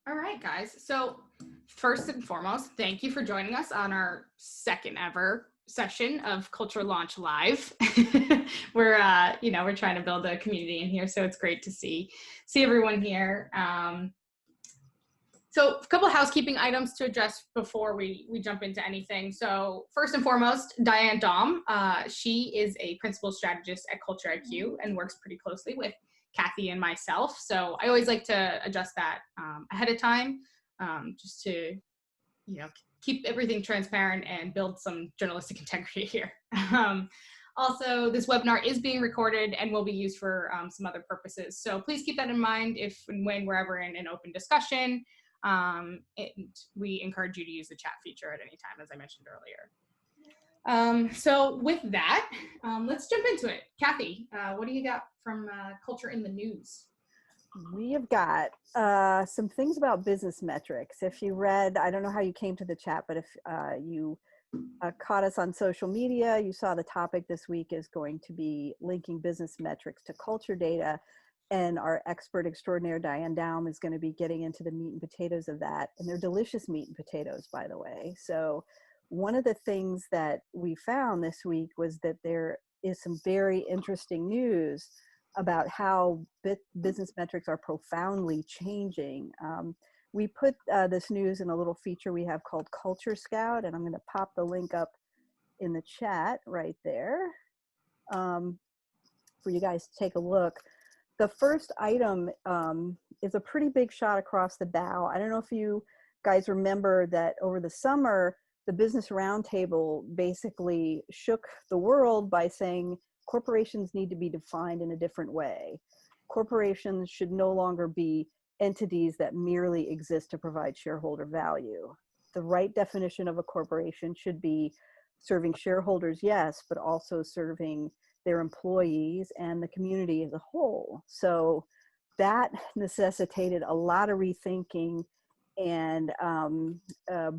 All right, guys. So first and foremost, thank you for joining us on our second ever session of CultureLaunch Live. We're trying to build a community in here, so it's great to see everyone here. So a couple of housekeeping items to address before we jump into anything. So first and foremost, Diane Daum. She is a principal strategist at CultureIQ and works pretty closely with Kathy and myself. So I always like to adjust that ahead of time, just to, keep everything transparent and build some journalistic integrity here. Also, this webinar is being recorded and will be used for some other purposes. So please keep that in mind if and when we're ever in an open discussion. And we encourage you to use the chat feature at any time, as I mentioned earlier. So with that, let's jump into it. Kathy, what do you got from Culture in the News? We have got some things about business metrics. If you read, I don't know how you came to the chat, but if you caught us on social media, you saw the topic this week is going to be linking business metrics to culture data. And our expert extraordinaire, Diane Daum, is going to be getting into the meat and potatoes of that. And they're delicious meat and potatoes, by the way. So one of the things that we found this week was that there is some very interesting news about how business metrics are profoundly changing. We put this news in a little feature we have called Culture Scout, and I'm going to pop the link up in the chat right there for you guys to take a look. The first item is a pretty big shot across the bow. I don't know if you guys remember that over the summer, the Business Roundtable basically shook the world by saying corporations need to be defined in a different way. Corporations should no longer be entities that merely exist to provide shareholder value. The right definition of a corporation should be serving shareholders, yes, but also serving their employees and the community as a whole. So that necessitated a lot of rethinking. And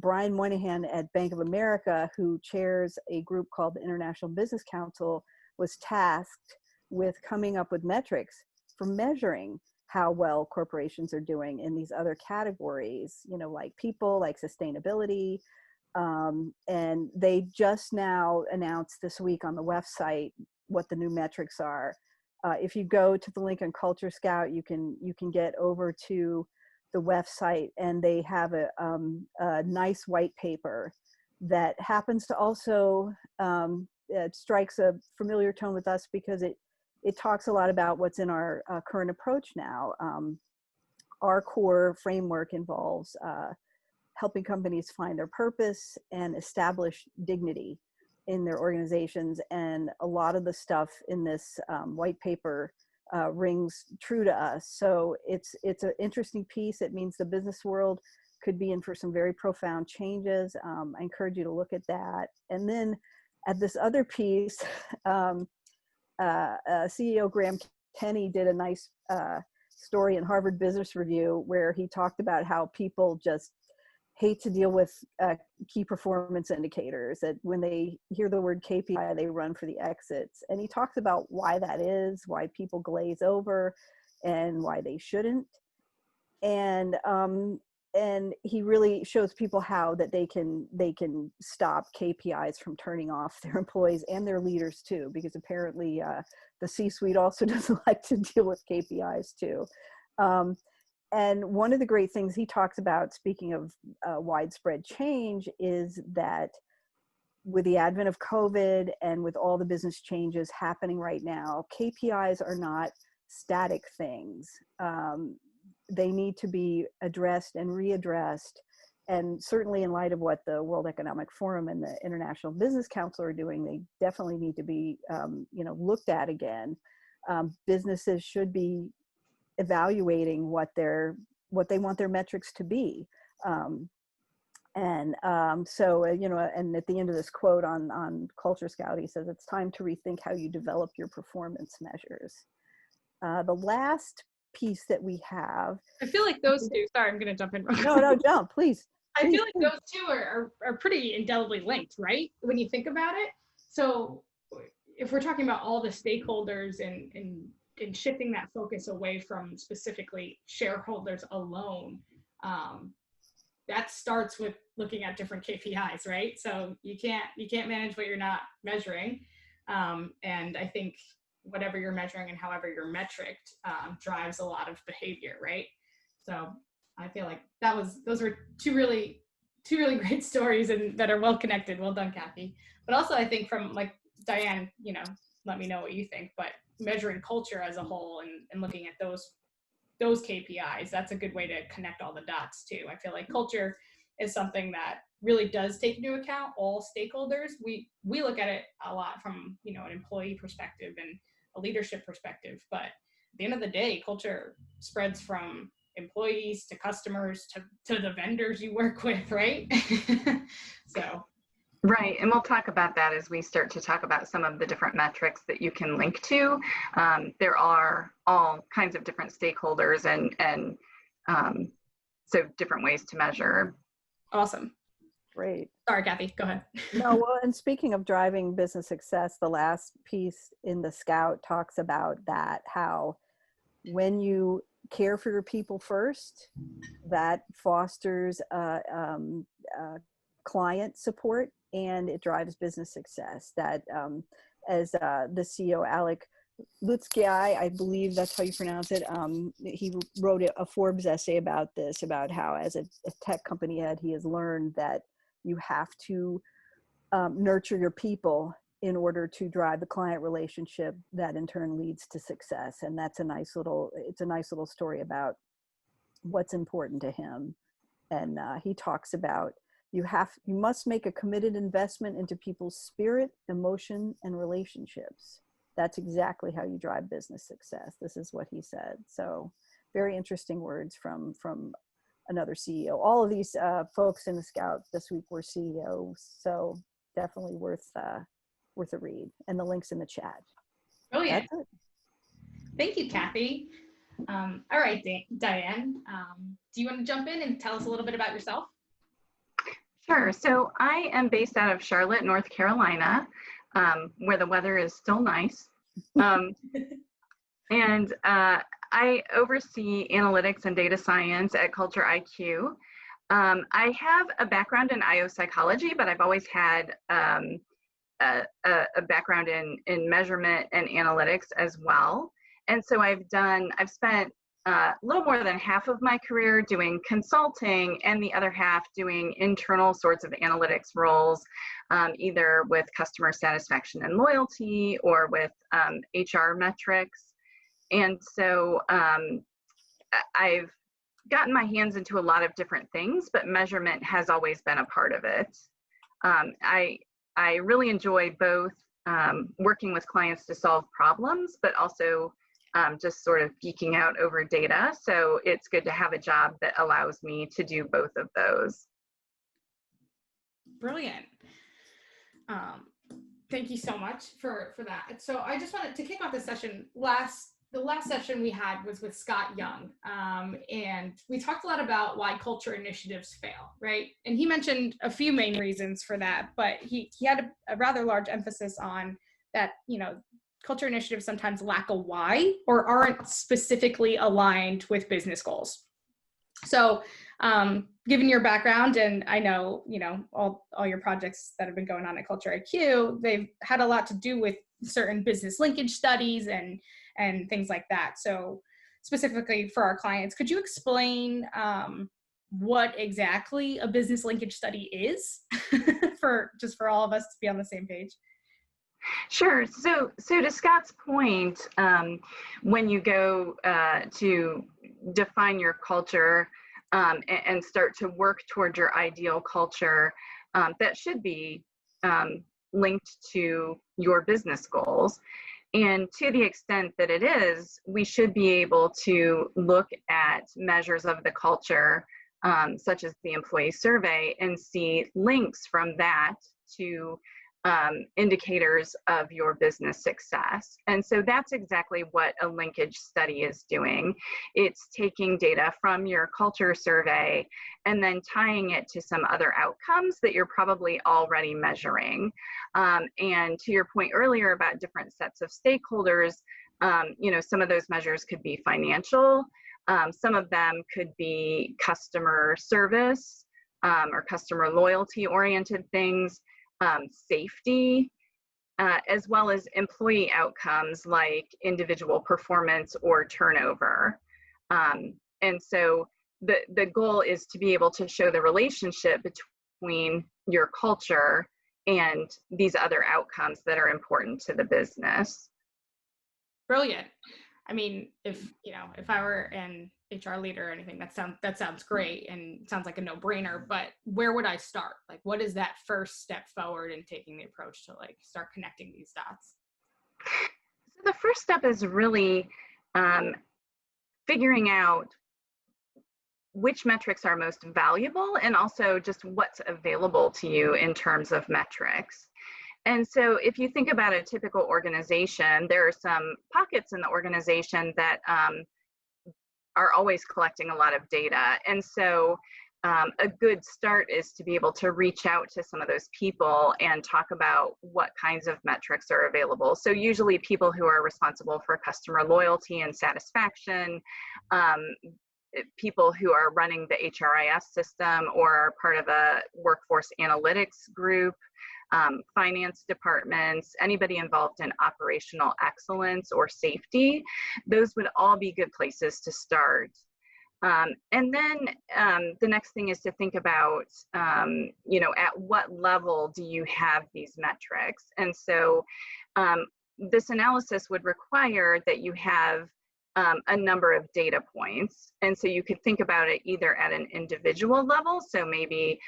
Brian Moynihan at Bank of America, who chairs a group called the International Business Council, was tasked with coming up with metrics for measuring how well corporations are doing in these other categories, like people, like sustainability. And they just now announced this week on the website what the new metrics are. If you go to the link on Culture Scout, you can get over to the website, and they have a nice white paper that happens to also it strikes a familiar tone with us because it talks a lot about what's in our current approach now. Our core framework involves helping companies find their purpose and establish dignity in their organizations. And a lot of the stuff in this white paper rings true to us. So it's an interesting piece. It means the business world could be in for some very profound changes. I encourage you to look at that. And then at this other piece, CEO Graham Kenny did a nice story in Harvard Business Review where he talked about how people just hate to deal with key performance indicators, that when they hear the word KPI, they run for the exits. And he talks about why that is, why people glaze over and why they shouldn't. And he really shows people how that they can stop KPIs from turning off their employees and their leaders too, because apparently the C-suite also doesn't like to deal with KPIs too. And one of the great things he talks about, speaking of widespread change, is that with the advent of COVID and with all the business changes happening right now, KPIs are not static things. They need to be addressed and readdressed. And certainly in light of what the World Economic Forum and the International Business Council are doing, they definitely need to be looked at again. Businesses should be evaluating what they want their metrics to be. So and at the end of this quote on Culture Scout, he says, it's time to rethink how you develop your performance measures. The last piece that we have. I feel like those two, sorry, I'm going to jump in. No, jump, please. I feel like those two are pretty indelibly linked, right? When you think about it. So if we're talking about all the stakeholders and shifting that focus away from specifically shareholders alone, that starts with looking at different KPIs, right? So you can't manage what you're not measuring. And I think whatever you're measuring and however you're metriced drives a lot of behavior, right? So I feel like those were two really great stories and that are well connected. Well done, Kathy. But also I think from like Diane, let me know what you think, but measuring culture as a whole and looking at those KPIs, that's a good way to connect all the dots too. I feel like culture is something that really does take into account all stakeholders. We look at it a lot from, an employee perspective and a leadership perspective, but at the end of the day, culture spreads from employees to customers to the vendors you work with, right? So. Right, and we'll talk about that as we start to talk about some of the different metrics that you can link to. There are all kinds of different stakeholders and so different ways to measure. Awesome. Great. Sorry, Kathy, go ahead. No, well, and speaking of driving business success, the last piece in the Scout talks about that, how when you care for your people first, that fosters client support and it drives business success. That as the CEO, Alec Lutzki, I believe that's how you pronounce it, he wrote a Forbes essay about this, about how as a tech company head, he has learned that you have to nurture your people in order to drive the client relationship that in turn leads to success. And that's it's a nice little story about what's important to him. And he talks about you must make a committed investment into people's spirit, emotion, and relationships. That's exactly how you drive business success. This is what he said. So very interesting words from another CEO. All of these folks in the Scout this week were CEOs, so definitely worth a read. And the link's in the chat. Brilliant. Thank you, Kathy. All right, Diane, do you want to jump in and tell us a little bit about yourself? Sure. So I am based out of Charlotte, North Carolina, where the weather is still nice. And I oversee analytics and data science at CultureIQ. I have a background in IO psychology, but I've always had a background in measurement and analytics as well. And so I've spent a little more than half of my career doing consulting and the other half doing internal sorts of analytics roles, either with customer satisfaction and loyalty or with HR metrics. And so I've gotten my hands into a lot of different things, but measurement has always been a part of it. I really enjoy both working with clients to solve problems, but also just sort of geeking out over data. So it's good to have a job that allows me to do both of those. Brilliant. Thank you so much for that. So I just wanted to kick off this session. The last session we had was with Scott Young, and we talked a lot about why culture initiatives fail, right? And he mentioned a few main reasons for that, but he had a rather large emphasis on that, culture initiatives sometimes lack a why or aren't specifically aligned with business goals. So given your background, and I know, all your projects that have been going on at CultureIQ, they've had a lot to do with certain business linkage studies and things like that. So specifically for our clients, could you explain what exactly a business linkage study is for all of us to be on the same page? Sure. So to Scott's point, when you go to define your culture and start to work toward your ideal culture, that should be linked to your business goals. And to the extent that it is, we should be able to look at measures of the culture, such as the employee survey, and see links from that to indicators of your business success. And so that's exactly what a linkage study is doing. It's taking data from your culture survey and then tying it to some other outcomes that you're probably already measuring. And to your point earlier about different sets of stakeholders, some of those measures could be financial. Some of them could be customer service or customer loyalty oriented things, safety, as well as employee outcomes like individual performance or turnover. And so the goal is to be able to show the relationship between your culture and these other outcomes that are important to the business. Brilliant. I mean, if I were an HR leader or anything, that sounds great and sounds like a no-brainer, but where would I start? Like, what is that first step forward in taking the approach to like start connecting these dots? So the first step is really figuring out which metrics are most valuable and also just what's available to you in terms of metrics. And so if you think about a typical organization, there are some pockets in the organization that are always collecting a lot of data. And so a good start is to be able to reach out to some of those people and talk about what kinds of metrics are available. So usually people who are responsible for customer loyalty and satisfaction, people who are running the HRIS system or are part of a workforce analytics group, finance departments, anybody involved in operational excellence or safety, those would all be good places to start. And then the next thing is to think about, at what level do you have these metrics? And so this analysis would require that you have a number of data points. And so you could think about it either at an individual level. So maybe,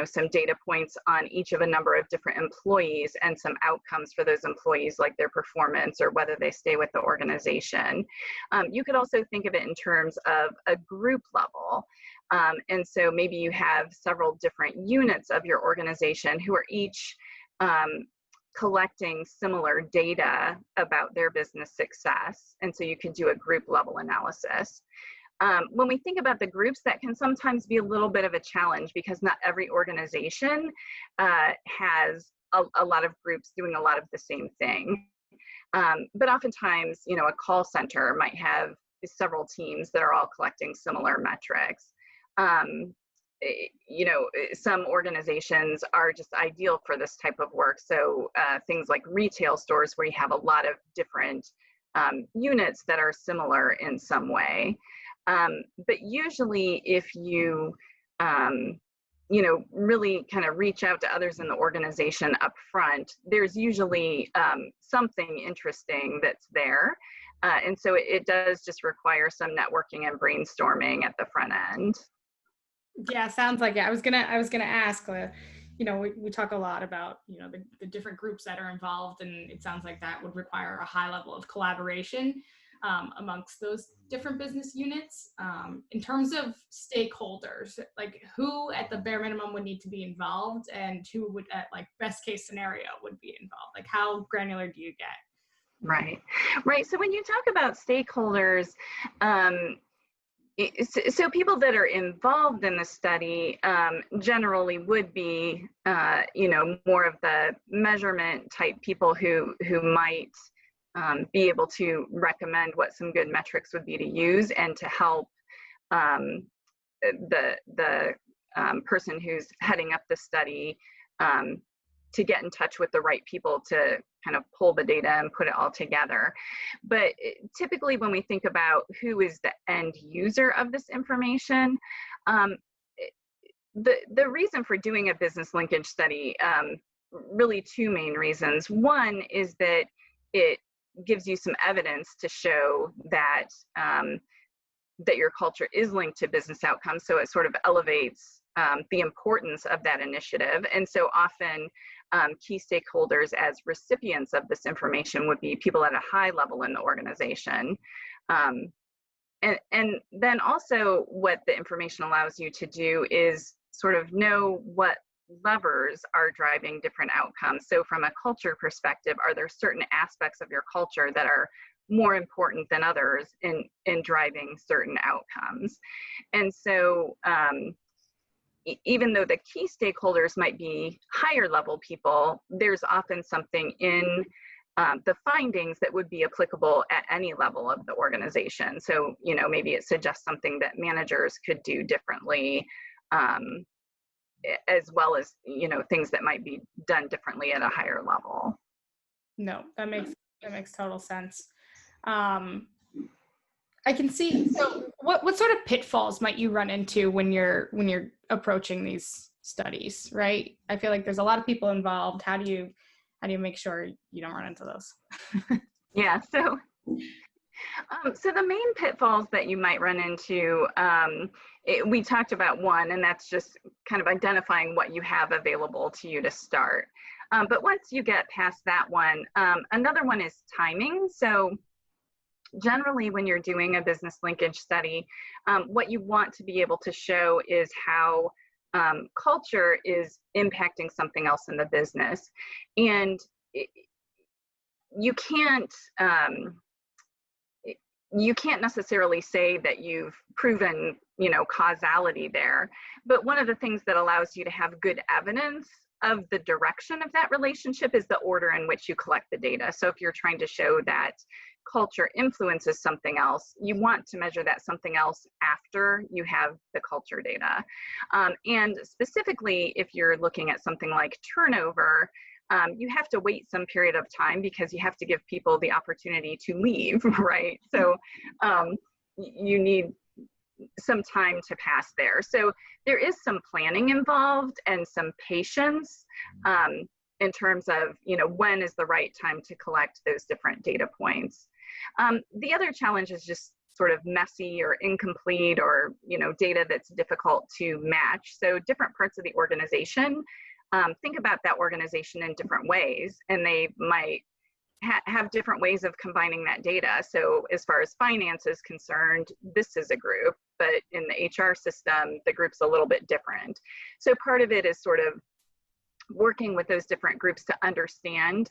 some data points on each of a number of different employees and some outcomes for those employees, like their performance or whether they stay with the organization. You could also think of it in terms of a group level. And so maybe you have several different units of your organization who are each collecting similar data about their business success. And so you could do a group level analysis. When we think about the groups, that can sometimes be a little bit of a challenge because not every organization has a lot of groups doing a lot of the same thing. But oftentimes, a call center might have several teams that are all collecting similar metrics. Some organizations are just ideal for this type of work. So things like retail stores where you have a lot of different units that are similar in some way. But usually if you, really kind of reach out to others in the organization up front, there's usually something interesting that's there. And so it does just require some networking and brainstorming at the front end. Yeah, sounds like it. I was gonna ask. We talk a lot about the different groups that are involved, and it sounds like that would require a high level of collaboration amongst those different business units. In terms of stakeholders, like who at the bare minimum would need to be involved, and who would at like best case scenario would be involved? Like how granular do you get? Right. So when you talk about stakeholders. So people that are involved in the study generally would be, more of the measurement type people who might be able to recommend what some good metrics would be to use and to help the person who's heading up the study to get in touch with the right people to kind of pull the data and put it all together. But typically when we think about who is the end user of this information, the reason for doing a business linkage study, really two main reasons. One is that it gives you some evidence to show that that your culture is linked to business outcomes. So it sort of elevates the importance of that initiative. And so often key stakeholders as recipients of this information would be people at a high level in the organization. And then also what the information allows you to do is sort of know what levers are driving different outcomes. So from a culture perspective, are there certain aspects of your culture that are more important than others in driving certain outcomes? And so even though the key stakeholders might be higher level people, there's often something in the findings that would be applicable at any level of the organization. So, you know, maybe it suggests something that managers could do differently, as well as, you know, things that might be done differently at a higher level. No, that makes total sense. I can see. So, what sort of pitfalls might you run into when you're approaching these studies, right? I feel like there's a lot of people involved. How do you make sure you don't run into those? Yeah. So the main pitfalls that you might run into, we talked about one, and that's just kind of identifying what you have available to you to start. But once you get past that one, another one is timing. So generally, when you're doing a business linkage study, what you want to be able to show is how culture is impacting something else in the business. And you can't necessarily say that you've proven, you know, causality there. But one of the things that allows you to have good evidence of the direction of that relationship is the order in which you collect the data. So if you're trying to show that culture influences something else, you want to measure that something else after you have the culture data. And specifically, if you're looking at something like turnover, you have to wait some period of time because you have to give people the opportunity to leave, right? So you need some time to pass there. So there is some planning involved and some patience in terms of, you know, when is the right time to collect those different data points. The other challenge is just sort of messy or incomplete, or, you know, data that's difficult to match. So different parts of the organization, think about that organization in different ways, and they might have different ways of combining that data. So as far as finance is concerned, this is a group, but in the HR system, the group's a little bit different. So part of it is sort of working with those different groups to understand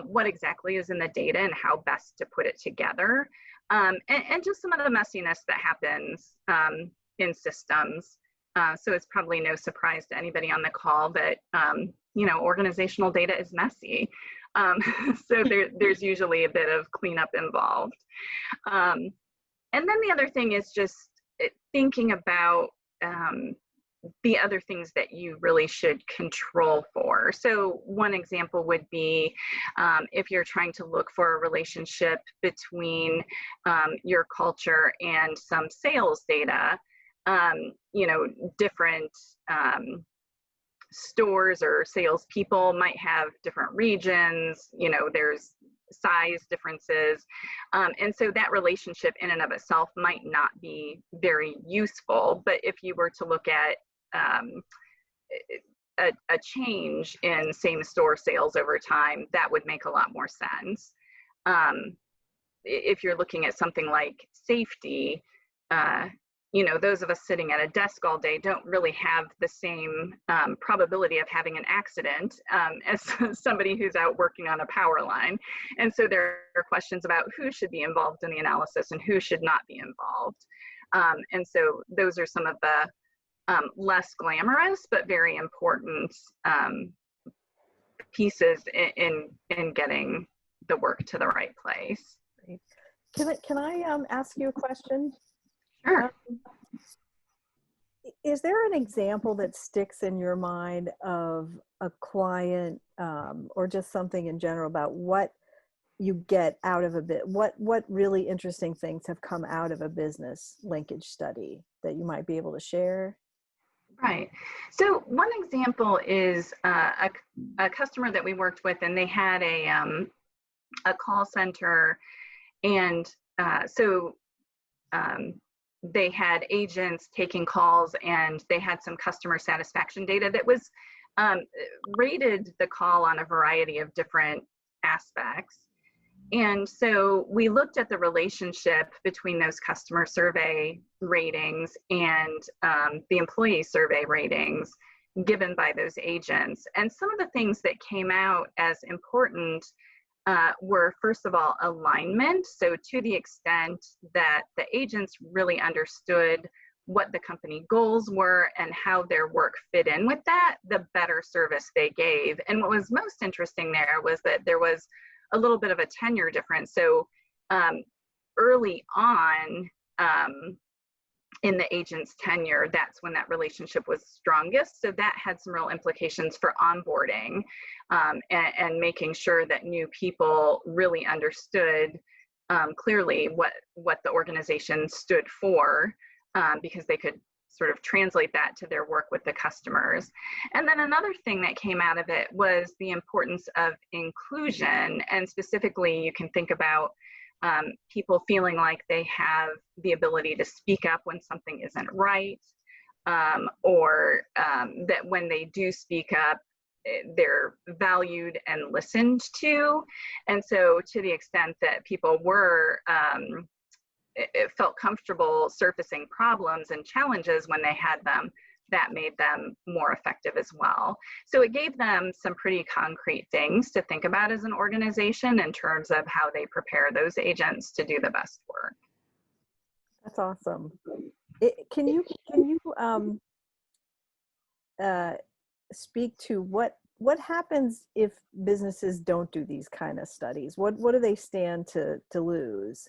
what exactly is in the data and how best to put it together. And just some of the messiness that happens in systems. So it's probably no surprise to anybody on the call that, you know, organizational data is messy. So there's usually a bit of cleanup involved. And then the other thing is just thinking about the other things that you really should control for. So one example would be if you're trying to look for a relationship between your culture and some sales data, you know, different stores or salespeople might have different regions, you know, there's size differences. And so that relationship in and of itself might not be very useful. But if you were to look at a change in same store sales over time, that would make a lot more sense. If you're looking at something like safety, you know, those of us sitting at a desk all day don't really have the same probability of having an accident as somebody who's out working on a power line. And so there are questions about who should be involved in the analysis and who should not be involved. And so those are some of the less glamorous but very important pieces in getting the work to the right place. Can I ask you a question? Sure. Is there an example that sticks in your mind of a client or just something in general about what you get out of a bit? What really interesting things have come out of a business linkage study that you might be able to share? Right. So one example is a customer that we worked with, and they had a call center, and so they had agents taking calls, and they had some customer satisfaction data that was rated the call on a variety of different aspects. And so we looked at the relationship between those customer survey ratings and the employee survey ratings given by those agents. And some of the things that came out as important were, first of all, alignment. So to the extent that the agents really understood what the company goals were and how their work fit in with that, the better service they gave. And what was most interesting there was that there was a little bit of a tenure difference. So early on in the agent's tenure, that's when that relationship was strongest. So that had some real implications for onboarding and making sure that new people really understood clearly what the organization stood for, because they could sort of translate that to their work with the customers. And then another thing that came out of it was the importance of inclusion. And specifically, you can think about people feeling like they have the ability to speak up when something isn't right, or that when they do speak up, they're valued and listened to. And so to the extent that people were it felt comfortable surfacing problems and challenges when they had them, that made them more effective as well. So it gave them some pretty concrete things to think about as an organization in terms of how they prepare those agents to do the best work. That's awesome. Can you speak to what happens if businesses don't do these kind of studies? What do they stand to lose?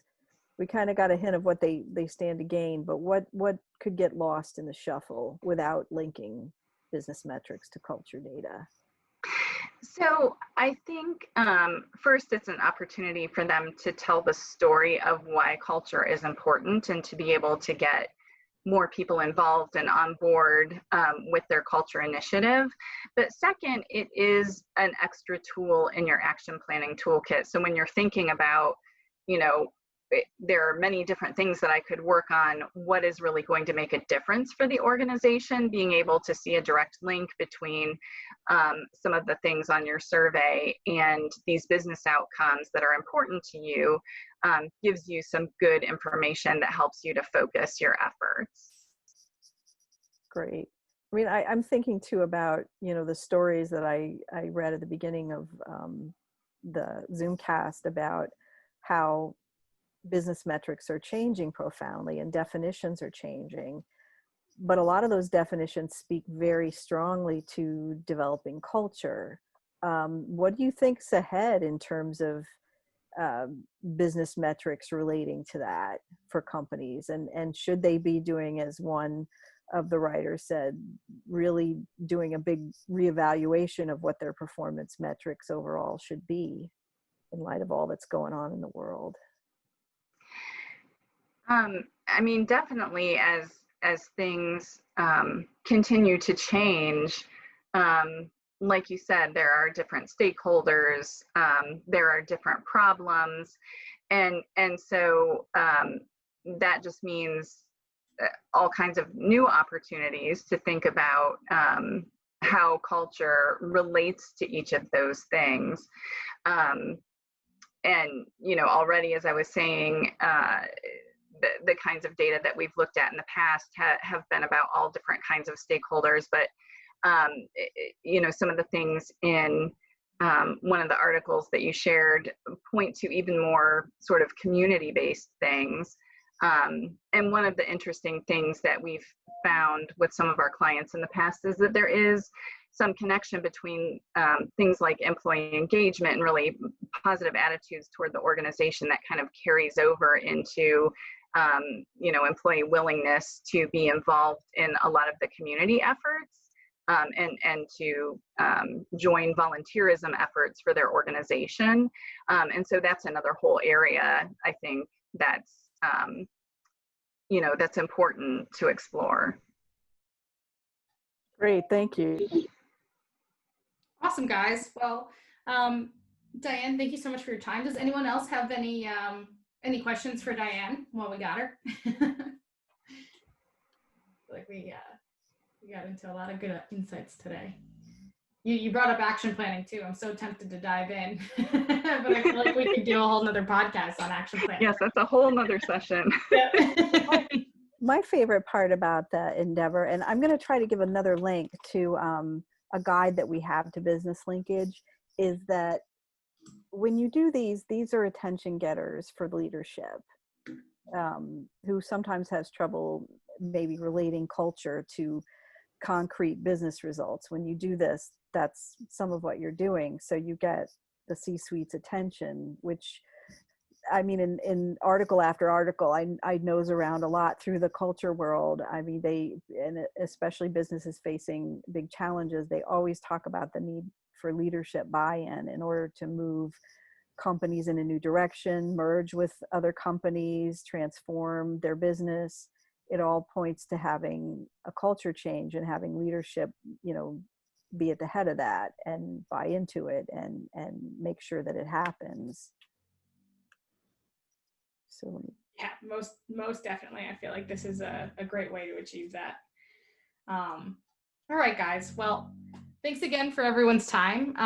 We kind of got a hint of what they stand to gain, but what could get lost in the shuffle without linking business metrics to culture data? So I think first it's an opportunity for them to tell the story of why culture is important and to be able to get more people involved and on board with their culture initiative. But second, it is an extra tool in your action planning toolkit. So when you're thinking about, there are many different things that I could work on. What is really going to make a difference for the organization? Being able to see a direct link between some of the things on your survey and these business outcomes that are important to you gives you some good information that helps you to focus your efforts. Great. I mean, I'm thinking too about, the stories that I read at the beginning of the Zoomcast about how business metrics are changing profoundly and definitions are changing. But a lot of those definitions speak very strongly to developing culture. What do you think's ahead in terms of business metrics relating to that for companies? And should they be doing, as one of the writers said, really doing a big reevaluation of what their performance metrics overall should be in light of all that's going on in the world? I mean, definitely as things continue to change, like you said, there are different stakeholders, there are different problems, and so that just means all kinds of new opportunities to think about how culture relates to each of those things. And already, as I was saying, the kinds of data that we've looked at in the past have been about all different kinds of stakeholders, but some of the things in one of the articles that you shared point to even more sort of community-based things. And one of the interesting things that we've found with some of our clients in the past is that there is some connection between things like employee engagement and really positive attitudes toward the organization that kind of carries over into employee willingness to be involved in a lot of the community efforts and to join volunteerism efforts for their organization. And so that's another whole area, I think, that's that's important to explore. Great, thank you. Awesome, guys. Well, Diane, thank you so much for your time. Does anyone else have any questions for Diane while we got her? Like we got into a lot of good insights today. You brought up action planning too. I'm so tempted to dive in, but I feel like we could do a whole nother podcast on action planning. Yes, that's a whole nother session. My favorite part about the endeavor, and I'm going to try to give another link to a guide that we have to business linkage, is that when you do these are attention getters for leadership who sometimes has trouble maybe relating culture to concrete business results. When you do this, that's some of what you're doing. So you get the C-suite's attention, which, I mean, in article after article, I nose around a lot through the culture world. I mean, and especially businesses facing big challenges, they always talk about the need for leadership buy-in in order to move companies in a new direction, merge with other companies, transform their business. It all points to having a culture change and having leadership, be at the head of that and buy into it and make sure that it happens. So yeah, most definitely. I feel like this is a great way to achieve that. All right, guys. Well, thanks again for everyone's time.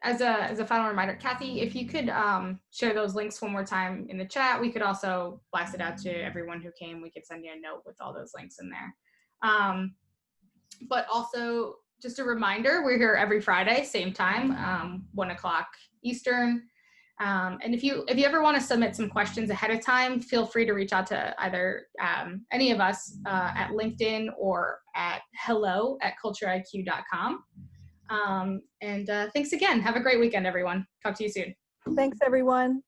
As a final reminder, Kathy, if you could share those links one more time in the chat, we could also blast it out to everyone who came. We could send you a note with all those links in there. But also, just a reminder, we're here every Friday, same time, 1 o'clock Eastern. And if you ever want to submit some questions ahead of time, feel free to reach out to either any of us at LinkedIn or at hello@cultureiq.com. And thanks again. Have a great weekend, everyone. Talk to you soon. thanks, everyone.